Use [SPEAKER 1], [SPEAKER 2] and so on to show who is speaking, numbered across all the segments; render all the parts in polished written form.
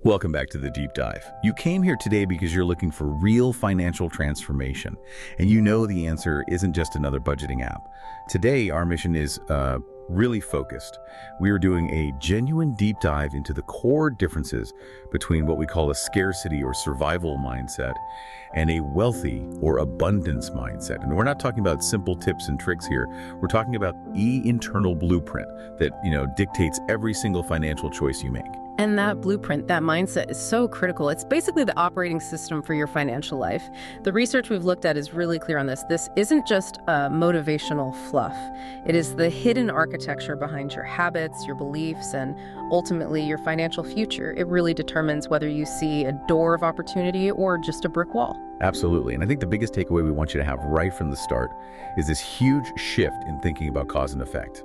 [SPEAKER 1] Welcome back to the deep dive. You came here today because you're looking for real financial transformation, and you know the answer isn't just another budgeting app. Today, our mission is really focused. We are doing a genuine deep dive into the core differences between what we call a scarcity or survival mindset and a wealthy or abundance mindset. And we're not talking about simple tips and tricks here. We're talking about the internal blueprint that, dictates every single financial choice you make.
[SPEAKER 2] And that blueprint, that mindset is so critical. It's basically the operating system for your financial life. The research we've looked at is really clear on this. This isn't just motivational fluff. It is the hidden architecture behind your habits, your beliefs, and ultimately your financial future. It really determines whether you see a door of opportunity or just a brick wall.
[SPEAKER 1] Absolutely. And I think the biggest takeaway we want you to have right from the start is this huge shift in thinking about cause and effect.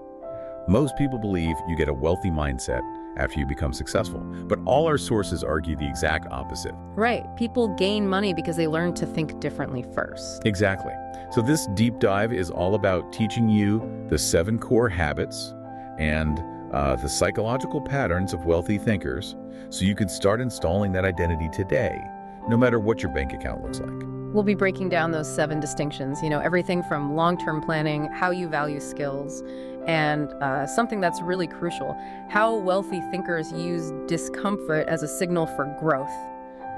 [SPEAKER 1] Most people believe you get a wealthy mindset after you become successful, but all our sources argue the exact opposite.
[SPEAKER 2] Right. People gain money because they learn to think differently first.
[SPEAKER 1] Exactly. So this deep dive is all about teaching you the 7 core habits and the psychological patterns of wealthy thinkers so you can start installing that identity today, no matter what your bank account looks like.
[SPEAKER 2] We'll be breaking down those 7 distinctions, everything from long-term planning, how you value skills, and something that's really crucial, how wealthy thinkers use discomfort as a signal for growth,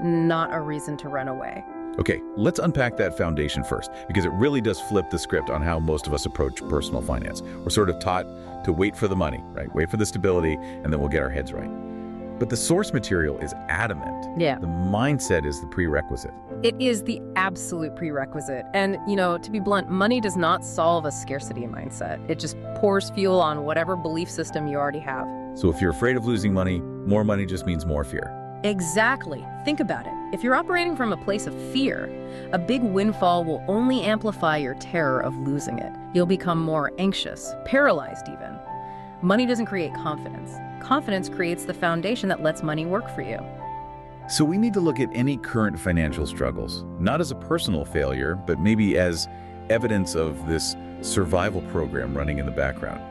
[SPEAKER 2] not a reason to run away.
[SPEAKER 1] Okay, let's unpack that foundation first, because it really does flip the script on how most of us approach personal finance. We're sort of taught to wait for the money, right? Wait for the stability, and then we'll get our heads right. But the source material is adamant.
[SPEAKER 2] Yeah.
[SPEAKER 1] The mindset is the prerequisite.
[SPEAKER 2] It is the absolute prerequisite. And, to be blunt, money does not solve a scarcity mindset. It just pours fuel on whatever belief system you already have.
[SPEAKER 1] So if you're afraid of losing money, more money just means more fear.
[SPEAKER 2] Exactly. Think about it. If you're operating from a place of fear, a big windfall will only amplify your terror of losing it. You'll become more anxious, paralyzed even. Money doesn't create confidence. Confidence creates the foundation that lets money work for you.
[SPEAKER 1] So we need to look at any current financial struggles, not as a personal failure, but maybe as evidence of this survival program running in the background.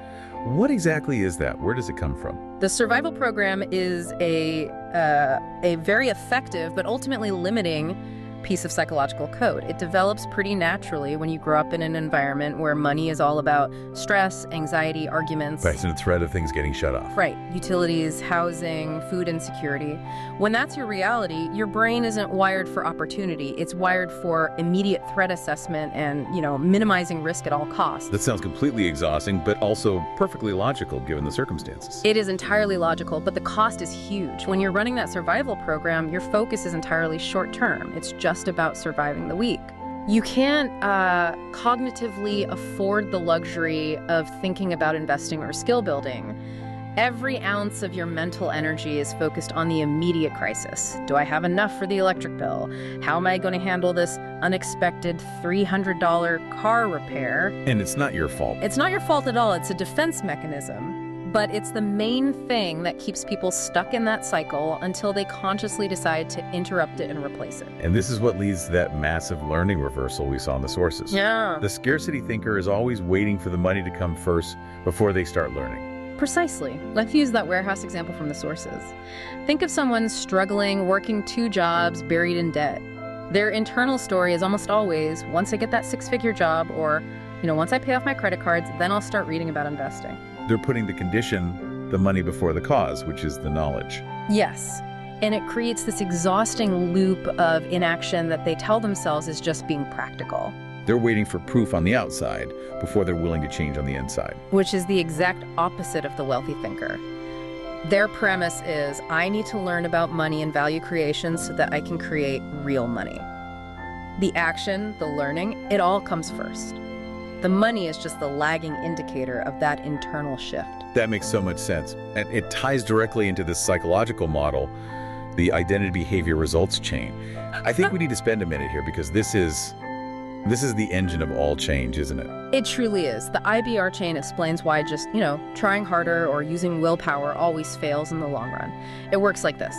[SPEAKER 1] What exactly is that? Where does it come from?
[SPEAKER 2] The survival program is a very effective but ultimately limiting piece of psychological code. It develops pretty naturally when you grow up in an environment where money is all about stress, anxiety, arguments.
[SPEAKER 1] Right, so the threat of things getting shut off.
[SPEAKER 2] Right. Utilities, housing, food insecurity. When that's your reality, your brain isn't wired for opportunity. It's wired for immediate threat assessment and, minimizing risk at all costs.
[SPEAKER 1] That sounds completely exhausting, but also perfectly logical given the circumstances.
[SPEAKER 2] It is entirely logical, but the cost is huge. When you're running that survival program, your focus is entirely short term. It's just about surviving the week. You can't cognitively afford the luxury of thinking about investing or skill building. Every ounce of your mental energy is focused on the immediate crisis. Do I have enough for the electric bill? How am I going to handle this unexpected $300 car repair?
[SPEAKER 1] And it's not your fault.
[SPEAKER 2] It's not your fault at all. It's a defense mechanism. But it's the main thing that keeps people stuck in that cycle until they consciously decide to interrupt it and replace it.
[SPEAKER 1] And this is what leads to that massive learning reversal we saw in the sources.
[SPEAKER 2] Yeah.
[SPEAKER 1] The scarcity thinker is always waiting for the money to come first before they start learning.
[SPEAKER 2] Precisely. Let's use that warehouse example from the sources. Think of someone struggling, working 2 jobs, buried in debt. Their internal story is almost always, once I get that 6-figure job, or, once I pay off my credit cards, then I'll start reading about investing.
[SPEAKER 1] They're putting the condition, the money before the cause, which is the knowledge.
[SPEAKER 2] Yes. And it creates this exhausting loop of inaction that they tell themselves is just being practical.
[SPEAKER 1] They're waiting for proof on the outside before they're willing to change on the inside.
[SPEAKER 2] Which is the exact opposite of the wealthy thinker. Their premise is, I need to learn about money and value creation so that I can create real money. The action, the learning, it all comes first. The money is just the lagging indicator of that internal shift.
[SPEAKER 1] That makes so much sense. And it ties directly into this psychological model, the identity behavior results chain. I think we need to spend a minute here because this is the engine of all change, isn't it?
[SPEAKER 2] It truly is. The IBR chain explains why just, trying harder or using willpower always fails in the long run. It works like this.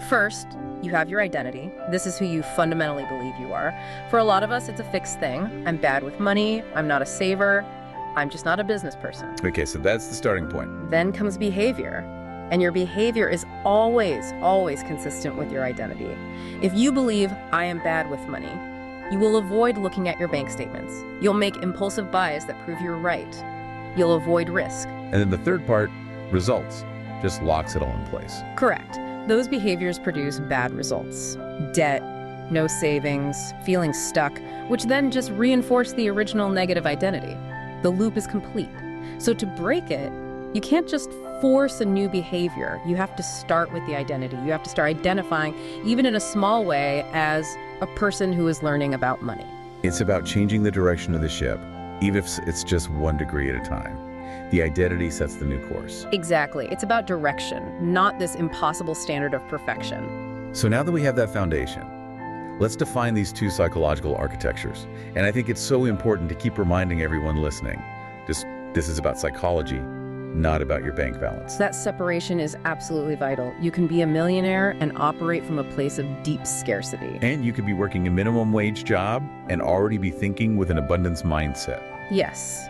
[SPEAKER 2] First, you have your identity. This is who you fundamentally believe you are. For a lot of us, it's a fixed thing. I'm bad with money. I'm not a saver. I'm just not a business person.
[SPEAKER 1] Okay, so that's the starting point.
[SPEAKER 2] Then comes behavior. and your behavior is always, always consistent with your identity. If you believe, I am bad with money, you will avoid looking at your bank statements. You'll make impulsive buys that prove you're right. You'll avoid risk.
[SPEAKER 1] And then the third part, results, just locks it all in place.
[SPEAKER 2] Correct. Those behaviors produce bad results. Debt, no savings, feeling stuck, which then just reinforce the original negative identity. The loop is complete. So to break it, you can't just force a new behavior. You have to start with the identity. You have to start identifying, even in a small way, as a person who is learning about money.
[SPEAKER 1] It's about changing the direction of the ship, even if it's just 1 degree at a time. The identity sets the new course.
[SPEAKER 2] Exactly. It's about direction, not this impossible standard of perfection.
[SPEAKER 1] So now that we have that foundation, let's define these 2 psychological architectures. And I think it's so important to keep reminding everyone listening, this is about psychology, not about your bank balance.
[SPEAKER 2] That separation is absolutely vital. You can be a millionaire and operate from a place of deep scarcity.
[SPEAKER 1] And you could be working a minimum wage job and already be thinking with an abundance mindset.
[SPEAKER 2] Yes.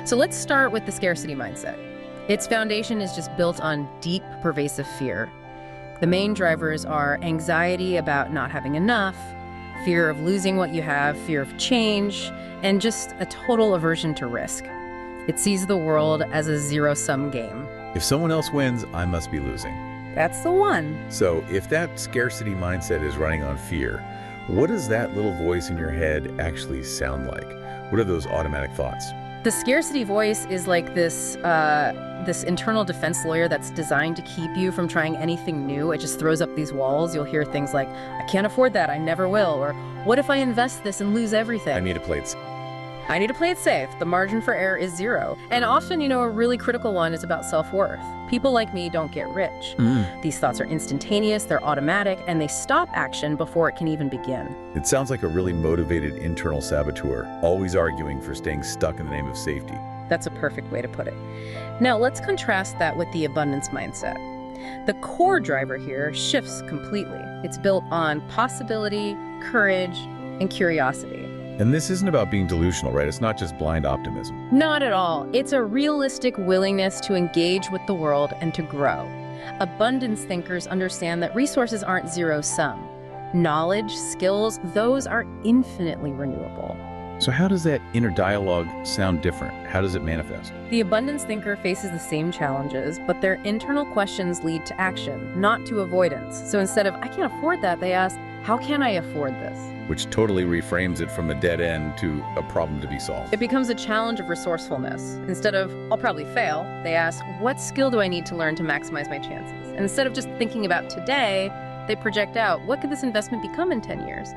[SPEAKER 2] So let's start with the scarcity mindset. Its foundation is just built on deep, pervasive fear. The main drivers are anxiety about not having enough, fear of losing what you have, fear of change, and just a total aversion to risk. It sees the world as a zero-sum game.
[SPEAKER 1] If someone else wins, I must be losing.
[SPEAKER 2] That's the one.
[SPEAKER 1] So if that scarcity mindset is running on fear, what does that little voice in your head actually sound like? What are those automatic thoughts?
[SPEAKER 2] The scarcity voice is like this internal defense lawyer that's designed to keep you from trying anything new. It just throws up these walls. You'll hear things like, I can't afford that, I never will. Or what if I invest this and lose everything?
[SPEAKER 1] I need to play it.
[SPEAKER 2] I need to play it safe. The margin for error is 0. And often, a really critical one is about self-worth. People like me don't get rich. These thoughts are instantaneous, they're automatic, and they stop action before it can even begin.
[SPEAKER 1] It sounds like a really motivated internal saboteur, always arguing for staying stuck in the name of safety.
[SPEAKER 2] That's a perfect way to put it. Now, let's contrast that with the abundance mindset. The core driver here shifts completely. It's built on possibility, courage, and curiosity.
[SPEAKER 1] And this isn't about being delusional, right? It's not just blind optimism.
[SPEAKER 2] Not at all. It's a realistic willingness to engage with the world and to grow. Abundance thinkers understand that resources aren't zero-sum. Knowledge, skills, those are infinitely renewable.
[SPEAKER 1] So how does that inner dialogue sound different? How does it manifest?
[SPEAKER 2] The abundance thinker faces the same challenges, but their internal questions lead to action, not to avoidance. So instead of, I can't afford that, they ask, how can I afford this?
[SPEAKER 1] Which totally reframes it from a dead end to a problem to be solved.
[SPEAKER 2] It becomes a challenge of resourcefulness. Instead of, I'll probably fail, they ask, what skill do I need to learn to maximize my chances? And instead of just thinking about today, they project out, what could this investment become in 10 years?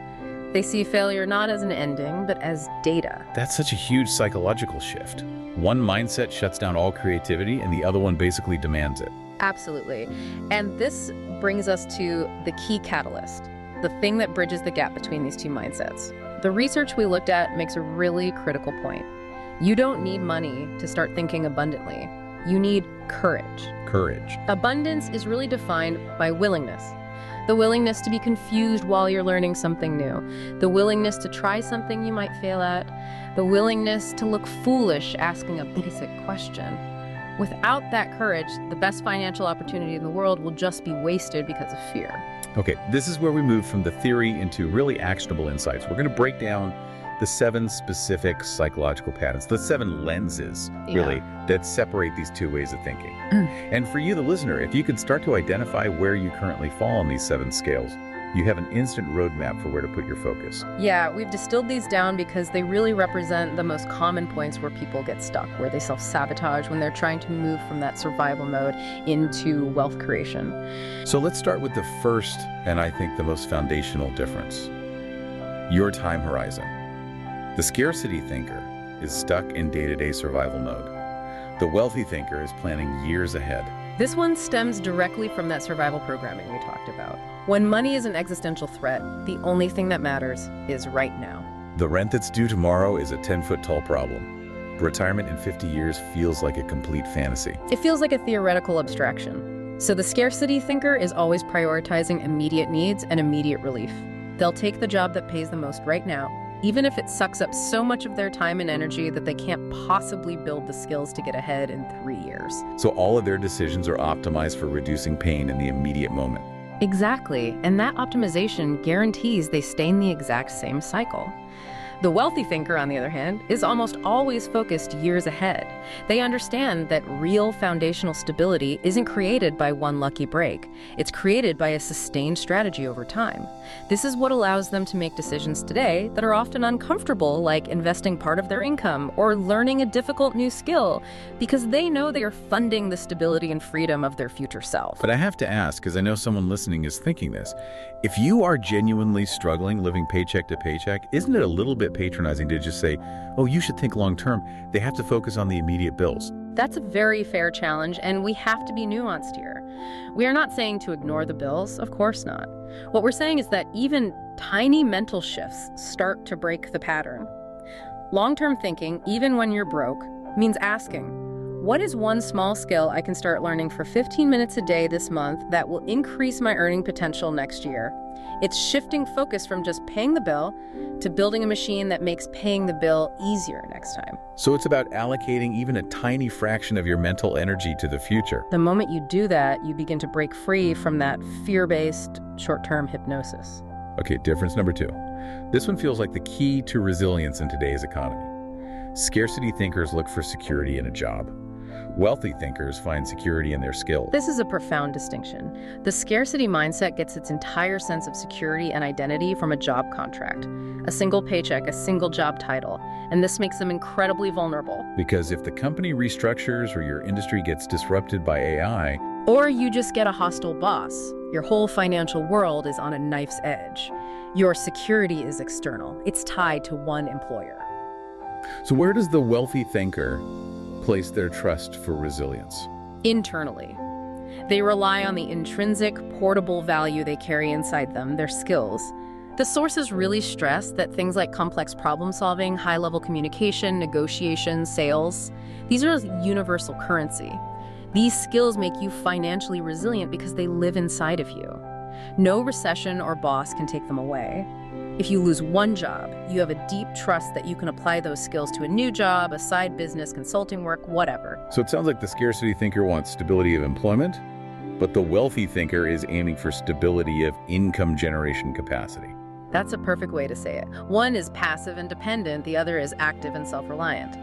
[SPEAKER 2] They see failure not as an ending, but as data.
[SPEAKER 1] That's such a huge psychological shift. One mindset shuts down all creativity, and the other one basically demands it.
[SPEAKER 2] Absolutely. And this brings us to the key catalyst, the thing that bridges the gap between these 2 mindsets. The research we looked at makes a really critical point. You don't need money to start thinking abundantly. You need courage.
[SPEAKER 1] Courage.
[SPEAKER 2] Abundance is really defined by willingness. The willingness to be confused while you're learning something new. The willingness to try something you might fail at. The willingness to look foolish asking a basic question. Without that courage, the best financial opportunity in the world will just be wasted because of fear.
[SPEAKER 1] Okay, this is where we move from the theory into really actionable insights. We're going to break down the 7 specific psychological patterns, the 7 lenses, really, that separate these 2 ways of thinking. And for you, the listener, if you could start to identify where you currently fall on these 7 scales, you have an instant roadmap for where to put your focus.
[SPEAKER 2] Yeah, we've distilled these down because they really represent the most common points where people get stuck, where they self-sabotage when they're trying to move from that survival mode into wealth creation.
[SPEAKER 1] So let's start with the first, and I think the most foundational difference. Your time horizon. The scarcity thinker is stuck in day-to-day survival mode. The wealthy thinker is planning years ahead.
[SPEAKER 2] This one stems directly from that survival programming we talked about. When money is an existential threat, the only thing that matters is right now.
[SPEAKER 1] The rent that's due tomorrow is a 10-foot-tall problem. Retirement in 50 years feels like a complete fantasy.
[SPEAKER 2] It feels like a theoretical abstraction. So the scarcity thinker is always prioritizing immediate needs and immediate relief. They'll take the job that pays the most right now, even if it sucks up so much of their time and energy that they can't possibly build the skills to get ahead in 3 years.
[SPEAKER 1] So all of their decisions are optimized for reducing pain in the immediate moment.
[SPEAKER 2] Exactly, and that optimization guarantees they stay in the exact same cycle. The wealthy thinker, on the other hand, is almost always focused years ahead. They understand that real foundational stability isn't created by one lucky break. It's created by a sustained strategy over time. This is what allows them to make decisions today that are often uncomfortable, like investing part of their income or learning a difficult new skill, because they know they are funding the stability and freedom of their future self.
[SPEAKER 1] But I have to ask, because I know someone listening is thinking this, if you are genuinely struggling living paycheck to paycheck, isn't it a little bit patronizing to just say, oh, you should think long term? They have to focus on the immediate bills.
[SPEAKER 2] That's a very fair challenge, and we have to be nuanced here. We are not saying to ignore the bills, of course not. What we're saying is that even tiny mental shifts start to break the pattern. Long-term thinking, even when you're broke, means asking, what is one small skill I can start learning for 15 minutes a day this month that will increase my earning potential next year? It's shifting focus from just paying the bill to building a machine that makes paying the bill easier next time.
[SPEAKER 1] So it's about allocating even a tiny fraction of your mental energy to the future.
[SPEAKER 2] The moment you do that, you begin to break free from that fear-based short-term hypnosis.
[SPEAKER 1] Okay, difference number 2. This one feels like the key to resilience in today's economy. Scarcity thinkers look for security in a job. Wealthy thinkers find security in their skills.
[SPEAKER 2] This is a profound distinction. The scarcity mindset gets its entire sense of security and identity from a job contract, a single paycheck, a single job title, and this makes them incredibly vulnerable.
[SPEAKER 1] Because if the company restructures or your industry gets disrupted by AI,
[SPEAKER 2] or you just get a hostile boss, your whole financial world is on a knife's edge. Your security is external. It's tied to one employer.
[SPEAKER 1] so where does the wealthy thinker place their trust for resilience?
[SPEAKER 2] Internally. They rely on the intrinsic, portable value they carry inside them, their skills. The sources really stress that things like complex problem solving, high-level communication, negotiation, sales, these are universal currency. These skills make you financially resilient because they live inside of you. No recession or boss can take them away. If you lose one job, you have a deep trust that you can apply those skills to a new job, a side business, consulting work, whatever.
[SPEAKER 1] So it sounds like the scarcity thinker wants stability of employment, but the wealthy thinker is aiming for stability of income generation capacity.
[SPEAKER 2] That's a perfect way to say it. One is passive and dependent, the other is active and self-reliant.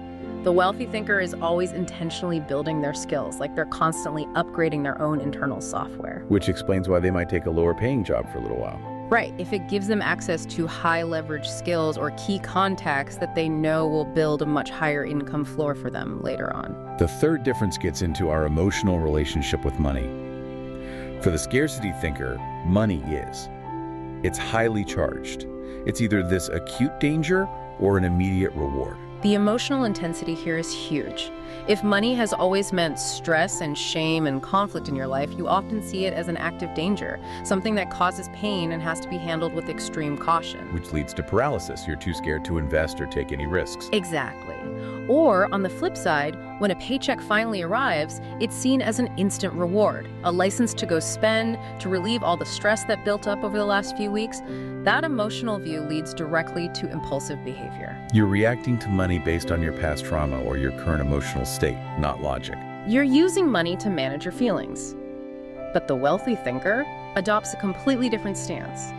[SPEAKER 2] The wealthy thinker is always intentionally building their skills, like they're constantly upgrading their own internal software.
[SPEAKER 1] Which explains why they might take a lower paying job for a little while.
[SPEAKER 2] Right, if it gives them access to high leverage skills or key contacts that they know will build a much higher income floor for them later on.
[SPEAKER 1] The third difference gets into our emotional relationship with money. For the scarcity thinker, money is. It's highly charged. It's either this acute danger or an immediate reward.
[SPEAKER 2] The emotional intensity here is huge. If money has always meant stress and shame and conflict in your life, you often see it as an active danger, something that causes pain and has to be handled with extreme caution.
[SPEAKER 1] Which leads to paralysis. You're too scared to invest or take any risks.
[SPEAKER 2] Exactly. Or, on the flip side, when a paycheck finally arrives, it's seen as an instant reward, a license to go spend, to relieve all the stress that built up over the last few weeks. That emotional view leads directly to impulsive behavior.
[SPEAKER 1] You're reacting to money based on your past trauma or your current emotional state, not logic.
[SPEAKER 2] You're using money to manage your feelings. But the wealthy thinker adopts a completely different stance.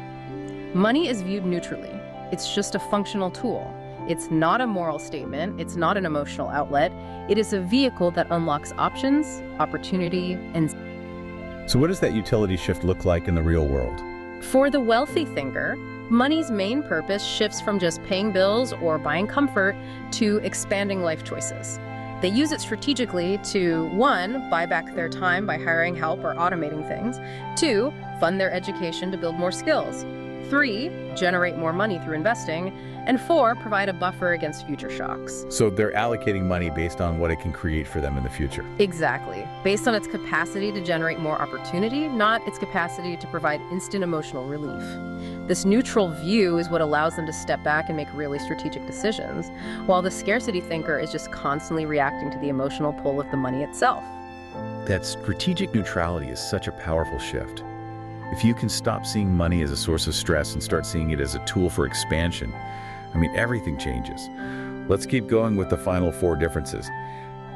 [SPEAKER 2] Money is viewed neutrally. It's just a functional tool. It's not a moral statement. It's not an emotional outlet. It is a vehicle that unlocks options, opportunity, and...
[SPEAKER 1] So what does that utility shift look like in the real world?
[SPEAKER 2] For the wealthy thinker, money's main purpose shifts from just paying bills or buying comfort to expanding life choices. They use it strategically to, 1, buy back their time by hiring help or automating things, 2, fund their education to build more skills, 3, generate more money through investing, and 4, provide a buffer against future shocks.
[SPEAKER 1] So they're allocating money based on what it can create for them in the future.
[SPEAKER 2] Exactly. Based on its capacity to generate more opportunity, not its capacity to provide instant emotional relief. This neutral view is what allows them to step back and make really strategic decisions, while the scarcity thinker is just constantly reacting to the emotional pull of the money itself.
[SPEAKER 1] That strategic neutrality is such a powerful shift. If you can stop seeing money as a source of stress and start seeing it as a tool for expansion, I mean, everything changes. Let's keep going with the final 4 differences.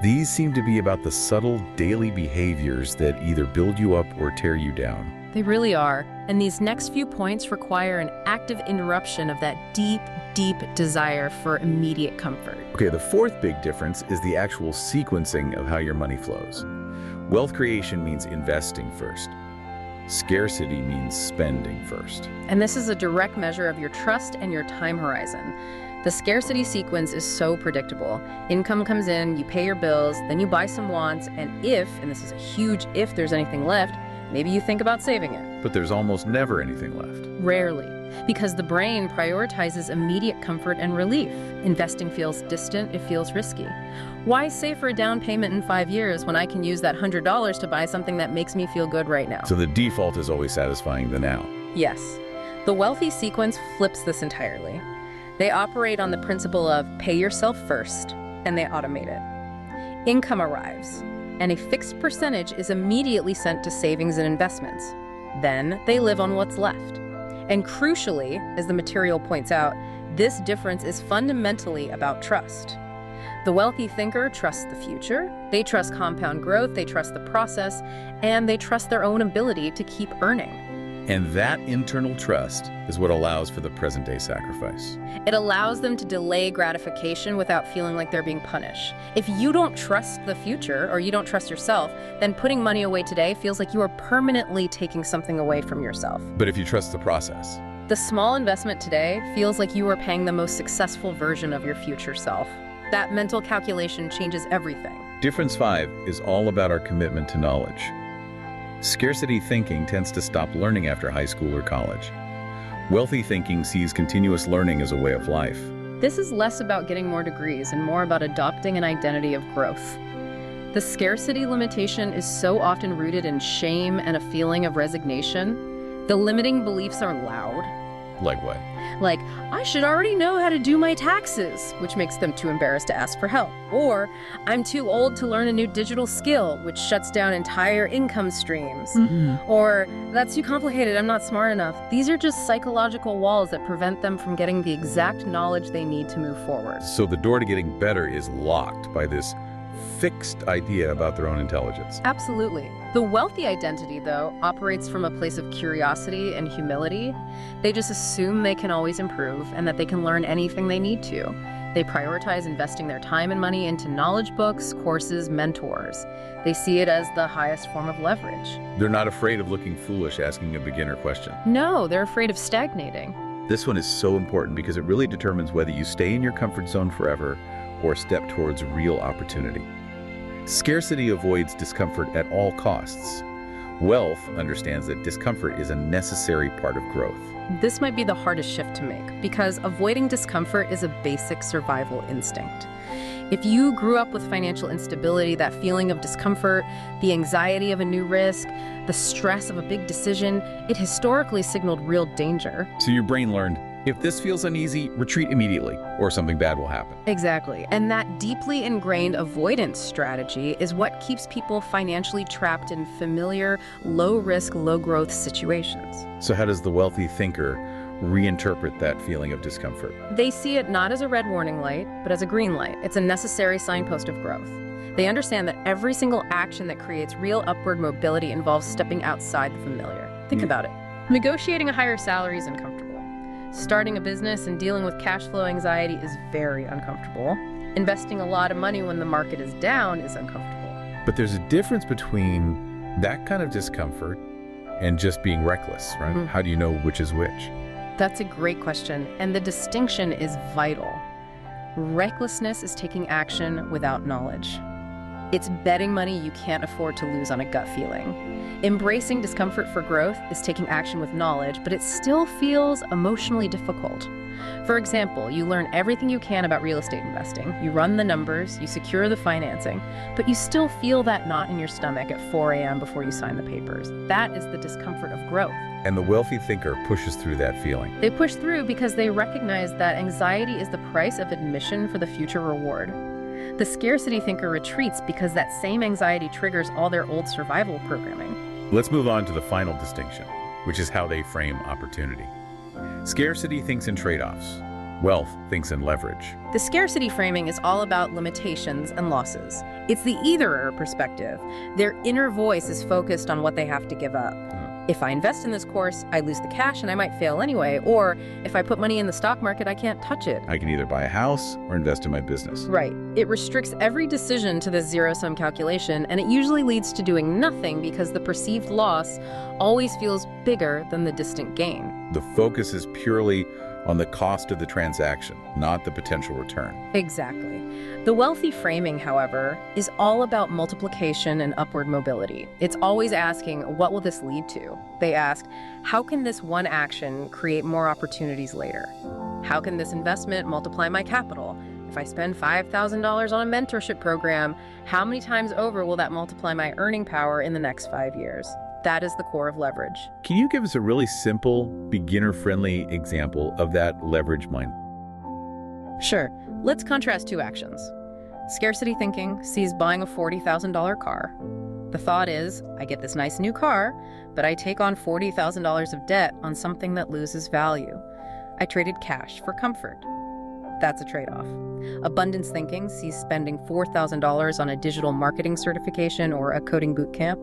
[SPEAKER 1] These seem to be about the subtle daily behaviors that either build you up or tear you down.
[SPEAKER 2] They really are. And these next few points require an active interruption of that deep, deep desire for immediate comfort.
[SPEAKER 1] Okay, the 4th big difference is the actual sequencing of how your money flows. Wealth creation means investing first. Scarcity means spending first.
[SPEAKER 2] And this is a direct measure of your trust and your time horizon. The scarcity sequence is so predictable. Income comes in, you pay your bills, then you buy some wants, and if, and this is a huge if, there's anything left, maybe you think about saving it.
[SPEAKER 1] But there's almost never anything left.
[SPEAKER 2] Rarely, because the brain prioritizes immediate comfort and relief. Investing feels distant, it feels risky. Why save for a down payment in 5 years when I can use that $100 to buy something that makes me feel good right now?
[SPEAKER 1] So the default is always satisfying the now.
[SPEAKER 2] Yes. The wealthy sequence flips this entirely. They operate on the principle of pay yourself first, and they automate it. Income arrives, and a fixed percentage is immediately sent to savings and investments. Then they live on what's left. And crucially, as the material points out, this difference is fundamentally about trust. The wealthy thinker trusts the future, they trust compound growth, they trust the process, and they trust their own ability to keep earning.
[SPEAKER 1] And that internal trust is what allows for the present-day sacrifice.
[SPEAKER 2] It allows them to delay gratification without feeling like they're being punished. If you don't trust the future, or you don't trust yourself, then putting money away today feels like you are permanently taking something away from yourself.
[SPEAKER 1] But if you trust the process,
[SPEAKER 2] the small investment today feels like you are paying the most successful version of your future self. That mental calculation changes everything.
[SPEAKER 1] Difference 5 is all about our commitment to knowledge. Scarcity thinking tends to stop learning after high school or college. Wealthy thinking sees continuous learning as a way of life.
[SPEAKER 2] This is less about getting more degrees and more about adopting an identity of growth. The scarcity limitation is so often rooted in shame and a feeling of resignation. The limiting beliefs are loud.
[SPEAKER 1] Like what?
[SPEAKER 2] Like, I should already know how to do my taxes, which makes them too embarrassed to ask for help. Or, I'm too old to learn a new digital skill, which shuts down entire income streams. Or, that's too complicated, I'm not smart enough. These are just psychological walls that prevent them from getting the exact knowledge they need to move forward.
[SPEAKER 1] So the door to getting better is locked by this fixed idea about their own intelligence.
[SPEAKER 2] Absolutely. The wealthy identity, though, operates from a place of curiosity and humility. They just assume they can always improve and that they can learn anything they need to. They prioritize investing their time and money into knowledge books, courses, mentors. They see it as the highest form of leverage.
[SPEAKER 1] They're not afraid of looking foolish asking a beginner question.
[SPEAKER 2] No, they're afraid of stagnating.
[SPEAKER 1] This one is so important because it really determines whether you stay in your comfort zone forever or step towards real opportunity. Scarcity avoids discomfort at all costs. Wealth understands that discomfort is a necessary part of growth.
[SPEAKER 2] This might be the hardest shift to make because avoiding discomfort is a basic survival instinct. If you grew up with financial instability, that feeling of discomfort, the anxiety of a new risk, the stress of a big decision, it historically signaled real danger.
[SPEAKER 1] So your brain learned, if this feels uneasy, retreat immediately, or something bad will happen.
[SPEAKER 2] Exactly. And that deeply ingrained avoidance strategy is what keeps people financially trapped in familiar, low-risk, low-growth situations.
[SPEAKER 1] So how does the wealthy thinker reinterpret that feeling of discomfort?
[SPEAKER 2] They see it not as a red warning light, but as a green light. It's a necessary signpost of growth. They understand that every single action that creates real upward mobility involves stepping outside the familiar. Think about it. Negotiating a higher salary is uncomfortable. Starting a business and dealing with cash flow anxiety is very uncomfortable. Investing a lot of money when the market is down is uncomfortable.
[SPEAKER 1] But there's a difference between that kind of discomfort and just being reckless, right? How do you know which is which?
[SPEAKER 2] That's a great question, and the distinction is vital. Recklessness is taking action without knowledge. It's betting money you can't afford to lose on a gut feeling. Embracing discomfort for growth is taking action with knowledge, but it still feels emotionally difficult. For example, you learn everything you can about real estate investing, you run the numbers, you secure the financing, but you still feel that knot in your stomach at 4 a.m. before you sign the papers. That is the discomfort of growth.
[SPEAKER 1] And the wealthy thinker pushes through that feeling.
[SPEAKER 2] They push through because they recognize that anxiety is the price of admission for the future reward. The scarcity thinker retreats because that same anxiety triggers all their old survival programming.
[SPEAKER 1] Let's move on to the final distinction, which is how they frame opportunity. Scarcity thinks in trade-offs. Wealth thinks in leverage.
[SPEAKER 2] The scarcity framing is all about limitations and losses. It's the either-or perspective. Their inner voice is focused on what they have to give up. If I invest in this course, I lose the cash and I might fail anyway. Or if I put money in the stock market, I can't touch it.
[SPEAKER 1] I can either buy a house or invest in my business.
[SPEAKER 2] Right. It restricts every decision to this zero-sum calculation, and it usually leads to doing nothing because the perceived loss always feels bigger than the distant gain.
[SPEAKER 1] The focus is purely on the cost of the transaction, not the potential return.
[SPEAKER 2] Exactly. The wealthy framing, however, is all about multiplication and upward mobility. It's always asking, what will this lead to? They ask, how can this one action create more opportunities later? How can this investment multiply my capital? If I spend $5,000 on a mentorship program, how many times over will that multiply my earning power in the next 5 years? That is the core of leverage.
[SPEAKER 1] Can you give us a really simple, beginner-friendly example of that leverage mind?
[SPEAKER 2] Sure. Let's contrast two actions. Scarcity thinking sees buying a $40,000 car. The thought is, I get this nice new car, but I take on $40,000 of debt on something that loses value. I traded cash for comfort. That's a trade-off. Abundance thinking sees spending $4,000 on a digital marketing certification or a coding boot camp.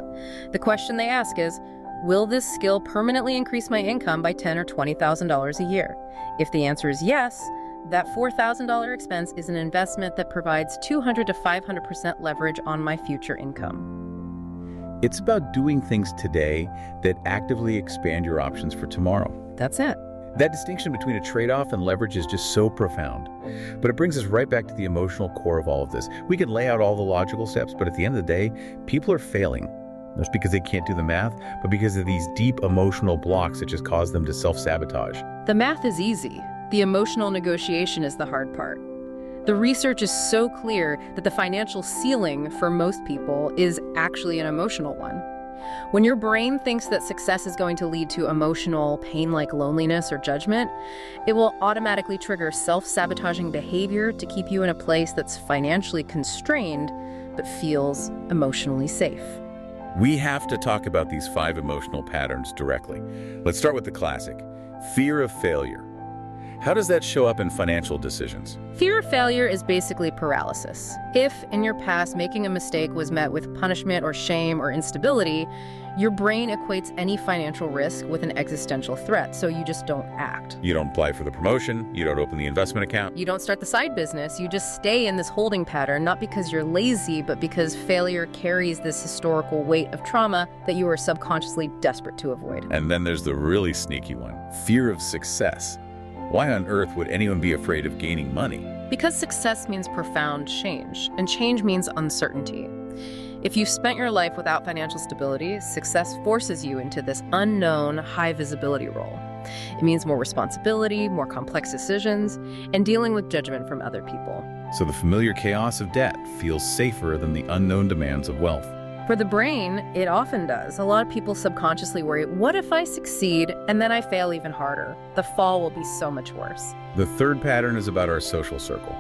[SPEAKER 2] The question they ask is, will this skill permanently increase my income by $10,000 or $20,000 a year? If the answer is yes, that $4,000 expense is an investment that provides 200 to 500% leverage on my future income.
[SPEAKER 1] It's about doing things today that actively expand your options for tomorrow.
[SPEAKER 2] That's it.
[SPEAKER 1] That distinction between a trade-off and leverage is just so profound. But it brings us right back to the emotional core of all of this. We can lay out all the logical steps, but at the end of the day, people are failing. Not because they can't do the math, but because of these deep emotional blocks that just cause them to self-sabotage.
[SPEAKER 2] The math is easy. The emotional negotiation is the hard part. The research is so clear that the financial ceiling for most people is actually an emotional one. When your brain thinks that success is going to lead to emotional pain like loneliness or judgment, it will automatically trigger self-sabotaging behavior to keep you in a place that's financially constrained but feels emotionally safe.
[SPEAKER 1] We have to talk about these 5 emotional patterns directly. Let's start with the classic, fear of failure. How does that show up in financial decisions?
[SPEAKER 2] Fear of failure is basically paralysis. If, in your past, making a mistake was met with punishment or shame or instability, your brain equates any financial risk with an existential threat, so you just don't act.
[SPEAKER 1] You don't apply for the promotion, you don't open the investment account.
[SPEAKER 2] You don't start the side business, you just stay in this holding pattern, not because you're lazy, but because failure carries this historical weight of trauma that you are subconsciously desperate to avoid.
[SPEAKER 1] And then there's the really sneaky one, fear of success. Why on earth would anyone be afraid of gaining money?
[SPEAKER 2] Because success means profound change, and change means uncertainty. If you've spent your life without financial stability, success forces you into this unknown, high-visibility role. It means more responsibility, more complex decisions, and dealing with judgment from other people.
[SPEAKER 1] So the familiar chaos of debt feels safer than the unknown demands of wealth.
[SPEAKER 2] For the brain, it often does. A lot of people subconsciously worry, what if I succeed and then I fail even harder? The fall will be so much worse.
[SPEAKER 1] The third pattern is about our social circle,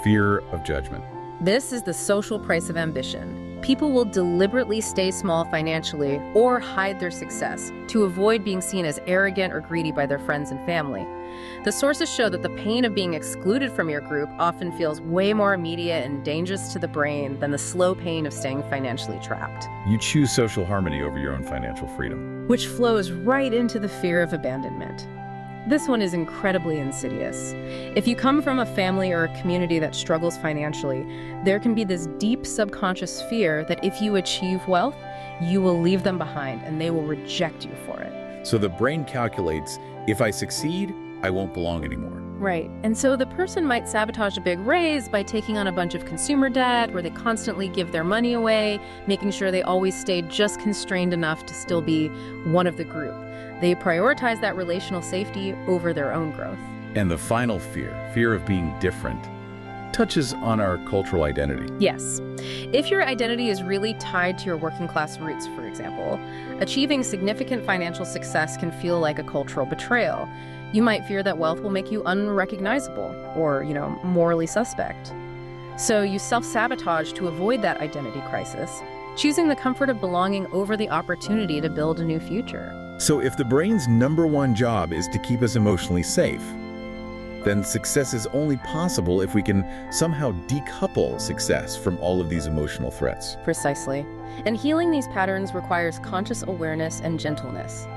[SPEAKER 1] fear of judgment.
[SPEAKER 2] This is the social price of ambition. People will deliberately stay small financially or hide their success to avoid being seen as arrogant or greedy by their friends and family. The sources show that the pain of being excluded from your group often feels way more immediate and dangerous to the brain than the slow pain of staying financially trapped.
[SPEAKER 1] You choose social harmony over your own financial freedom.
[SPEAKER 2] Which flows right into the fear of abandonment. This one is incredibly insidious. If you come from a family or a community that struggles financially, there can be this deep subconscious fear that if you achieve wealth, you will leave them behind and they will reject you for it.
[SPEAKER 1] So the brain calculates, if I succeed, I won't belong anymore.
[SPEAKER 2] Right. And so the person might sabotage a big raise by taking on a bunch of consumer debt where they constantly give their money away, making sure they always stay just constrained enough to still be one of the group. They prioritize that relational safety over their own growth.
[SPEAKER 1] And the final fear of being different, touches on our cultural identity.
[SPEAKER 2] Yes. If your identity is really tied to your working class roots, for example, achieving significant financial success can feel like a cultural betrayal. You might fear that wealth will make you unrecognizable or, morally suspect. So you self-sabotage to avoid that identity crisis, choosing the comfort of belonging over the opportunity to build a new future.
[SPEAKER 1] So if the brain's #1 job is to keep us emotionally safe, then success is only possible if we can somehow decouple success from all of these emotional threats.
[SPEAKER 2] Precisely. And healing these patterns requires conscious awareness and gentleness.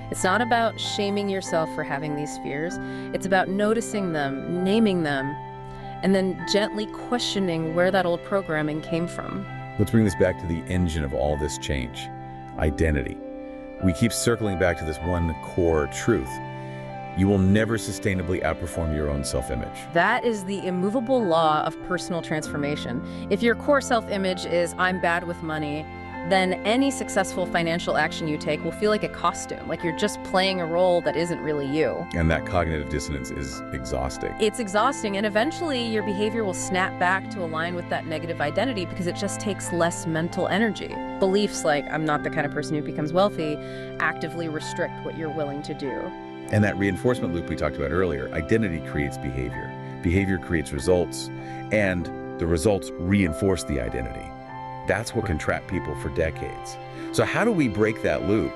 [SPEAKER 2] It's not about shaming yourself for having these fears. It's about noticing them, naming them, and then gently questioning where that old programming came from.
[SPEAKER 1] Let's bring this back to the engine of all this change: identity. We keep circling back to this one core truth. You will never sustainably outperform your own self-image.
[SPEAKER 2] That is the immovable law of personal transformation. If your core self-image is, I'm bad with money, then any successful financial action you take will feel like a costume, like you're just playing a role that isn't really you.
[SPEAKER 1] And that cognitive dissonance is exhausting.
[SPEAKER 2] It's exhausting, and eventually your behavior will snap back to align with that negative identity because it just takes less mental energy. Beliefs like, I'm not the kind of person who becomes wealthy, actively restrict what you're willing to do.
[SPEAKER 1] And that reinforcement loop we talked about earlier, identity creates behavior. Behavior creates results, and the results reinforce the identity. That's what can trap people for decades. So how do we break that loop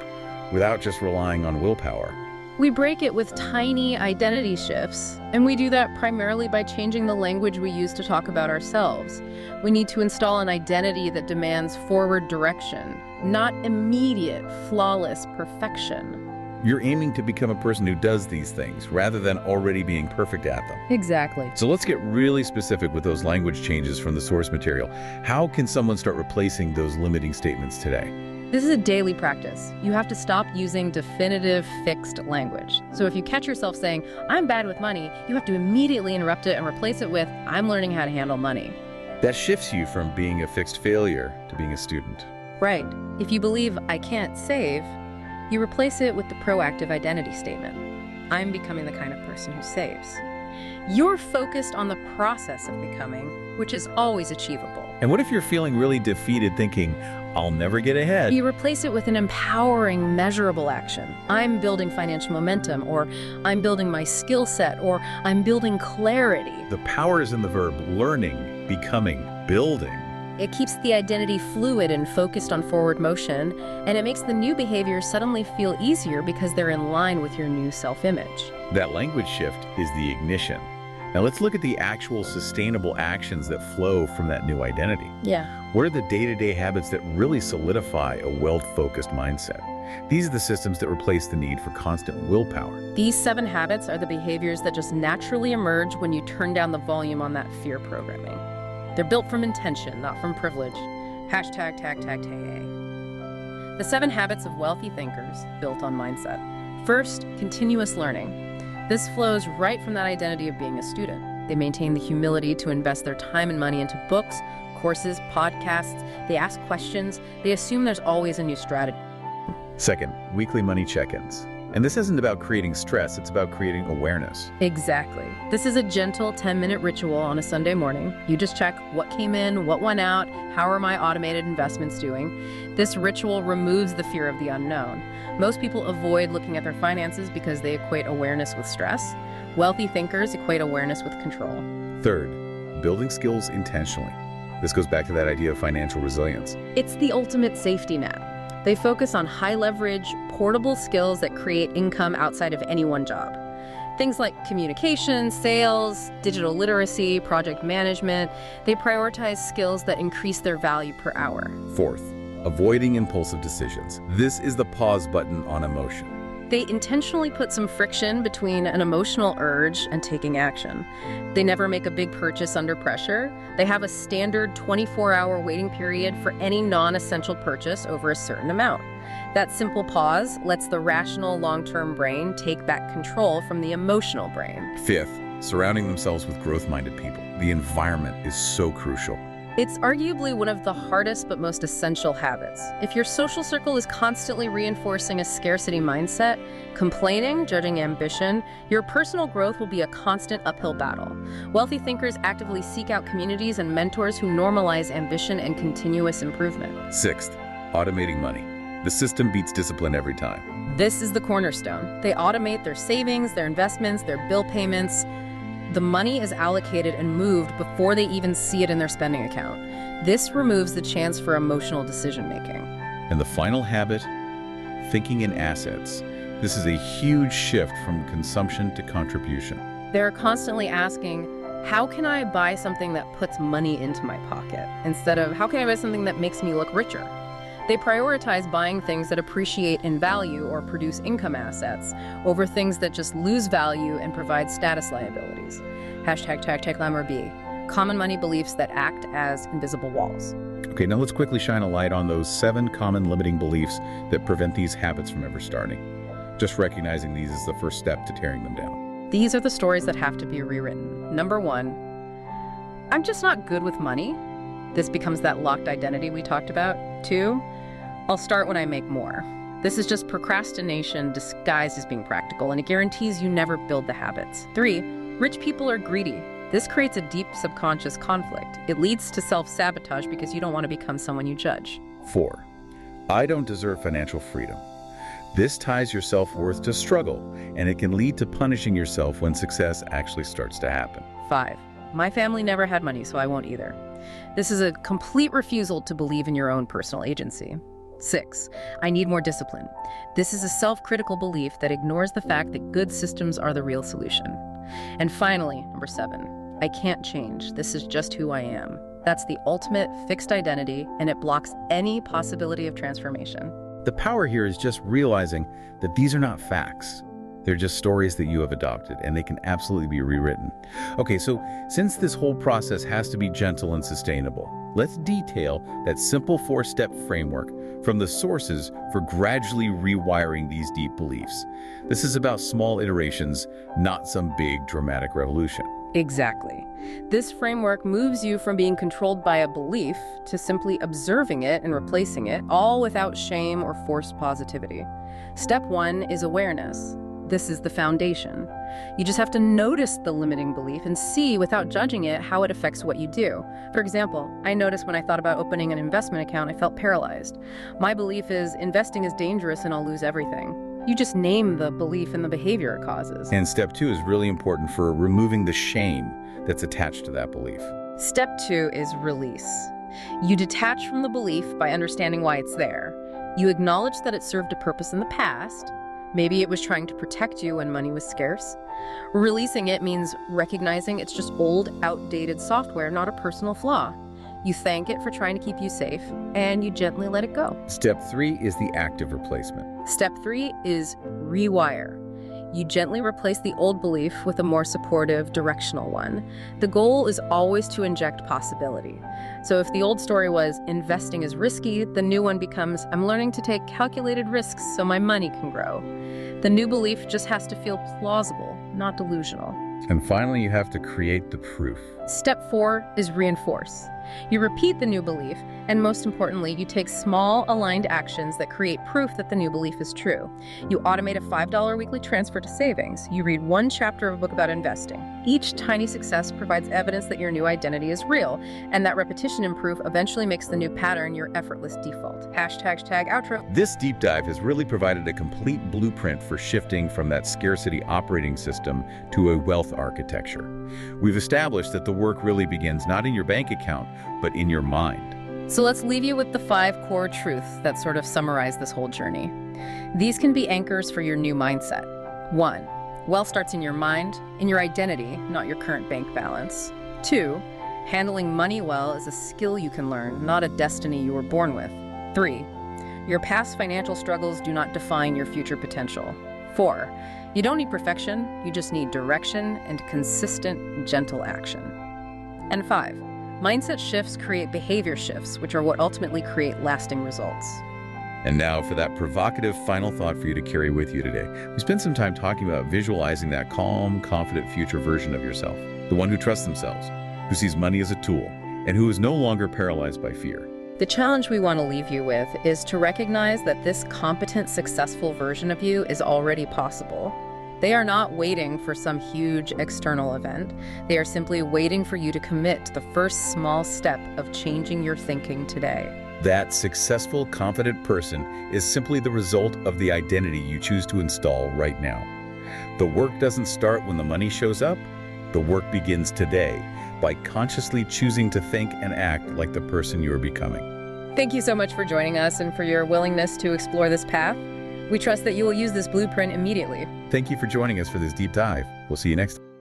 [SPEAKER 1] without just relying on willpower?
[SPEAKER 2] We break it with tiny identity shifts, and we do that primarily by changing the language we use to talk about ourselves. We need to install an identity that demands forward direction, not immediate, flawless perfection.
[SPEAKER 1] You're aiming to become a person who does these things rather than already being perfect at them.
[SPEAKER 2] Exactly.
[SPEAKER 1] So let's get really specific with those language changes from the source material. How can someone start replacing those limiting statements today?
[SPEAKER 2] This is a daily practice. You have to stop using definitive, fixed language. So if you catch yourself saying, I'm bad with money, you have to immediately interrupt it and replace it with, I'm learning how to handle money.
[SPEAKER 1] That shifts you from being a fixed failure to being a student.
[SPEAKER 2] Right. If you believe I can't save, you replace it with the proactive identity statement. I'm becoming the kind of person who saves. You're focused on the process of becoming, which is always achievable.
[SPEAKER 1] And what if you're feeling really defeated, thinking, I'll never get ahead?
[SPEAKER 2] You replace it with an empowering, measurable action. I'm building financial momentum, or I'm building my skill set, or I'm building clarity.
[SPEAKER 1] The power is in the verb learning, becoming, building.
[SPEAKER 2] It keeps the identity fluid and focused on forward motion, and it makes the new behaviors suddenly feel easier because they're in line with your new self-image.
[SPEAKER 1] That language shift is the ignition. Now let's look at the actual sustainable actions that flow from that new identity.
[SPEAKER 2] Yeah.
[SPEAKER 1] What are the day-to-day habits that really solidify a wealth-focused mindset? These are the systems that replace the need for constant willpower.
[SPEAKER 2] These 7 habits are the behaviors that just naturally emerge when you turn down the volume on that fear programming. They're built from intention, not from privilege. Hashtag tag tag tag. The 7 habits of wealthy thinkers built on mindset. First, continuous learning. This flows right from that identity of being a student. They maintain the humility to invest their time and money into books, courses, podcasts. They ask questions. They assume there's always a new strategy.
[SPEAKER 1] Second, weekly money check-ins. And this isn't about creating stress, it's about creating awareness.
[SPEAKER 2] Exactly. This is a gentle 10-minute ritual on a Sunday morning. You just check what came in, what went out, how are my automated investments doing. This ritual removes the fear of the unknown. Most people avoid looking at their finances because they equate awareness with stress. Wealthy thinkers equate awareness with control.
[SPEAKER 1] Third, building skills intentionally. This goes back to that idea of financial resilience.
[SPEAKER 2] It's the ultimate safety net. They focus on high-leverage, portable skills that create income outside of any one job. Things like communication, sales, digital literacy, project management. They prioritize skills that increase their value per hour.
[SPEAKER 1] Fourth, avoiding impulsive decisions. This is the pause button on emotion.
[SPEAKER 2] They intentionally put some friction between an emotional urge and taking action. They never make a big purchase under pressure. They have a standard 24-hour waiting period for any non-essential purchase over a certain amount. That simple pause lets the rational long-term brain take back control from the emotional brain.
[SPEAKER 1] Fifth, surrounding themselves with growth-minded people. The environment is so crucial.
[SPEAKER 2] It's arguably one of the hardest but most essential habits. If your social circle is constantly reinforcing a scarcity mindset, complaining, judging ambition, your personal growth will be a constant uphill battle. Wealthy thinkers actively seek out communities and mentors who normalize ambition and continuous improvement.
[SPEAKER 1] Sixth, automating money. The system beats discipline every time.
[SPEAKER 2] This is the cornerstone. They automate their savings, their investments, their bill payments. The money is allocated and moved before they even see it in their spending account. This removes the chance for emotional decision-making.
[SPEAKER 1] And the final habit, thinking in assets. This is a huge shift from consumption to contribution.
[SPEAKER 2] They're constantly asking, how can I buy something that puts money into my pocket instead of how can I buy something that makes me look richer? They prioritize buying things that appreciate in value or produce income assets over things that just lose value and provide status liabilities. Tagline or B, common money beliefs that act as invisible walls.
[SPEAKER 1] Okay, now let's quickly shine a light on those 7 common limiting beliefs that prevent these habits from ever starting. Just recognizing these is the first step to tearing them down.
[SPEAKER 2] These are the stories that have to be rewritten. Number 1, I'm just not good with money. This becomes that locked identity we talked about. 2, I'll start when I make more. This is just procrastination disguised as being practical, and it guarantees you never build the habits. 3, rich people are greedy. This creates a deep subconscious conflict. It leads to self-sabotage because you don't want to become someone you judge.
[SPEAKER 1] 4, I don't deserve financial freedom. This ties your self-worth to struggle, and it can lead to punishing yourself when success actually starts to happen.
[SPEAKER 2] 5, my family never had money, so I won't either. This is a complete refusal to believe in your own personal agency. 6, I need more discipline. This is a self-critical belief that ignores the fact that good systems are the real solution. And finally, number 7, I can't change. This is just who I am. That's the ultimate fixed identity, and it blocks any possibility of transformation.
[SPEAKER 1] The power here is just realizing that these are not facts. They're just stories that you have adopted, and they can absolutely be rewritten. Okay, so since this whole process has to be gentle and sustainable, let's detail that simple 4-step framework from the sources for gradually rewiring these deep beliefs. This is about small iterations, not some big dramatic revolution.
[SPEAKER 2] Exactly. This framework moves you from being controlled by a belief to simply observing it and replacing it, all without shame or forced positivity. Step 1 is awareness. This is the foundation. You just have to notice the limiting belief and see, without judging it, how it affects what you do. For example, I noticed when I thought about opening an investment account, I felt paralyzed. My belief is investing is dangerous and I'll lose everything. You just name the belief and the behavior it causes.
[SPEAKER 1] And step 2 is really important for removing the shame that's attached to that belief.
[SPEAKER 2] Step 2 is release. You detach from the belief by understanding why it's there. You acknowledge that it served a purpose in the past. Maybe it was trying to protect you when money was scarce. Releasing it means recognizing it's just old, outdated software, not a personal flaw. You thank it for trying to keep you safe, and you gently let it go.
[SPEAKER 1] Step 3 is the active replacement.
[SPEAKER 2] Step 3 is rewire. You gently replace the old belief with a more supportive, directional one. The goal is always to inject possibility. So if the old story was, investing is risky, the new one becomes, I'm learning to take calculated risks so my money can grow. The new belief just has to feel plausible, not delusional.
[SPEAKER 1] And finally, you have to create the proof.
[SPEAKER 2] Step 4 is reinforce. You repeat the new belief, and most importantly, you take small, aligned actions that create proof that the new belief is true. You automate a $5 weekly transfer to savings. You read 1 chapter of a book about investing. Each tiny success provides evidence that your new identity is real, and that repetition and proof eventually makes the new pattern your effortless default. #outro.
[SPEAKER 1] This deep dive has really provided a complete blueprint for shifting from that scarcity operating system to a wealth architecture. We've established that the work really begins not in your bank account, but in your mind.
[SPEAKER 2] So let's leave you with the 5 core truths that sort of summarize this whole journey. These can be anchors for your new mindset. 1, wealth starts in your mind, in your identity, not your current bank balance. 2, handling money well is a skill you can learn, not a destiny you were born with. 3, your past financial struggles do not define your future potential. 4, you don't need perfection, you just need direction and consistent, gentle action. And 5, mindset shifts create behavior shifts, which are what ultimately create lasting results.
[SPEAKER 1] And now for that provocative final thought for you to carry with you today. We spent some time talking about visualizing that calm, confident future version of yourself, the one who trusts themselves, who sees money as a tool, and who is no longer paralyzed by fear.
[SPEAKER 2] The challenge we want to leave you with is to recognize that this competent, successful version of you is already possible. They are not waiting for some huge external event. They are simply waiting for you to commit to the first small step of changing your thinking today.
[SPEAKER 1] That successful, confident person is simply the result of the identity you choose to install right now. The work doesn't start when the money shows up. The work begins today by consciously choosing to think and act like the person you are becoming.
[SPEAKER 2] Thank you so much for joining us and for your willingness to explore this path. We trust that you will use this blueprint immediately.
[SPEAKER 1] Thank you for joining us for this deep dive. We'll see you next time.